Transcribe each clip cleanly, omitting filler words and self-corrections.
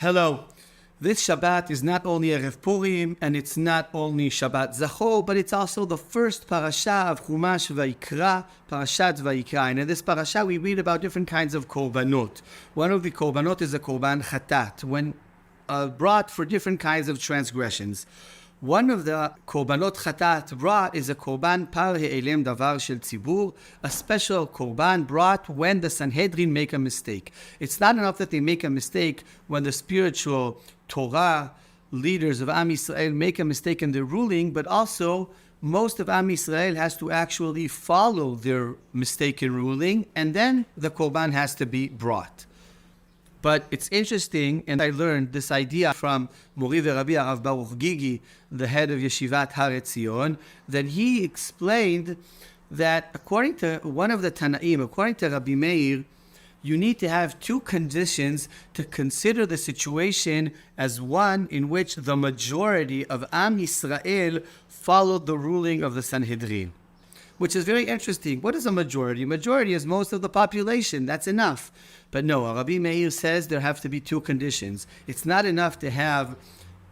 Hello. This Shabbat is not only Erev Purim, and it's not only Shabbat Zachor, but it's also the first parasha of Chumash Vayikra, Parashat Vayikra. And in this parasha, we read about different kinds of korbanot. One of the korbanot is a korban chatat, when brought for different kinds of transgressions. One of the korbanot chatat brought is a korban par he'elem davar shel tzibur, a special korban brought when the Sanhedrin make a mistake. It's not enough that they make a mistake when the spiritual Torah leaders of Am Yisrael make a mistake in their ruling, but also most of Am Yisrael has to actually follow their mistaken ruling, and then the korban has to be brought. But it's interesting, and I learned this idea from Mori Rabbi Buchs, the head of Yeshivat Tzion, that he explained that according to one of the Tanaim, according to Rabbi Meir, you need to have two conditions to consider the situation as one in which the majority of Am Yisrael followed the ruling of the Sanhedrin. Which is very interesting. What is a majority? Majority is most of the population. That's enough. But no, Rabbi Meir says there have to be two conditions. It's not enough to have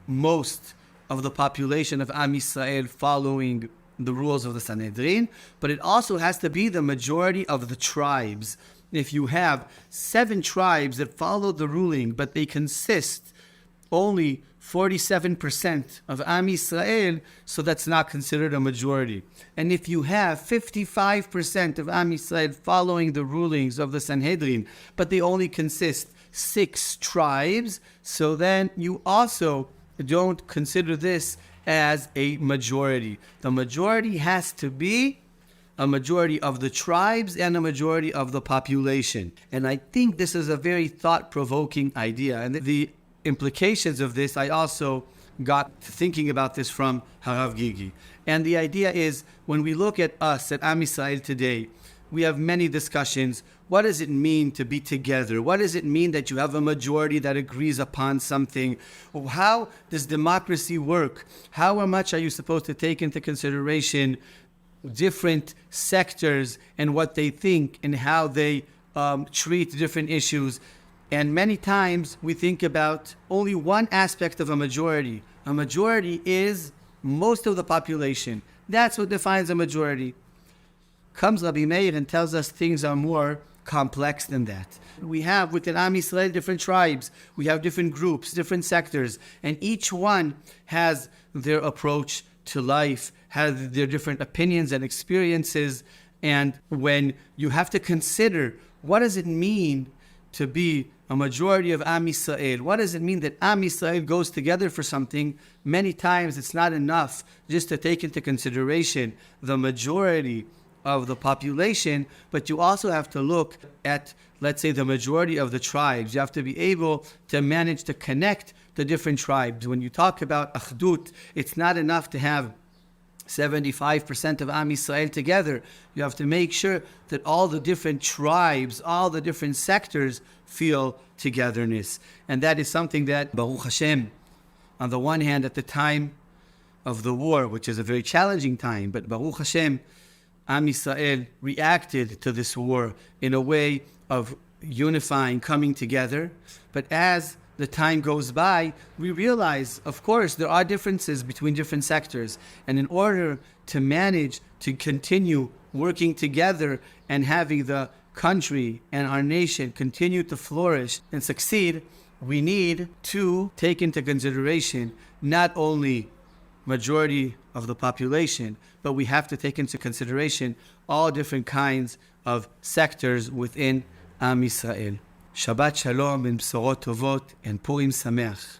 most of the population of Am Yisrael following the rules of the Sanhedrin, but it also has to be the majority of the tribes. If you have 7 tribes that follow the ruling, but they consist only 47% of Am Yisrael, so that's not considered a majority. And if you have 55% of Am Yisrael following the rulings of the Sanhedrin, but they only consist 6 tribes, so then you also don't consider this as a majority. The majority has to be a majority of the tribes and a majority of the population. And I think this is a very thought-provoking idea. And the implications of this, I also got thinking about this from Harav Gigi. And the idea is, when we look at us, at Am Yisrael today, we have many discussions. What does it mean to be together? What does it mean that you have a majority that agrees upon something? How does democracy work? How much are you supposed to take into consideration different sectors and what they think and how they treat different issues? And many times we think about only one aspect of a majority. A majority is most of the population. That's what defines a majority. Comes Rabbi Meir and tells us things are more complex than that. We have within Am Yisrael different tribes. We have different groups, different sectors. And each one has their approach to life, has their different opinions and experiences. And when you have to consider, what does it mean to be a majority of Am Yisrael? What does it mean that Am Yisrael goes together for something? Many times it's not enough just to take into consideration the majority of the population, but you also have to look at, let's say, the majority of the tribes. You have to be able to manage to connect the different tribes. When you talk about Achdut, it's not enough to have 75% of Am Yisrael together. You have to make sure that all the different tribes, all the different sectors feel togetherness. And that is something that, Baruch Hashem, on the one hand, at the time of the war, which is a very challenging time, but Baruch Hashem, Am Yisrael reacted to this war in a way of unifying, coming together. But as the time goes by, we realize, of course, there are differences between different sectors. And in order to manage to continue working together and having the country and our nation continue to flourish and succeed, we need to take into consideration not only majority of the population, but we have to take into consideration all different kinds of sectors within Am Yisrael. Shabbat Shalom and Bsorot Tovot and Purim Sameach.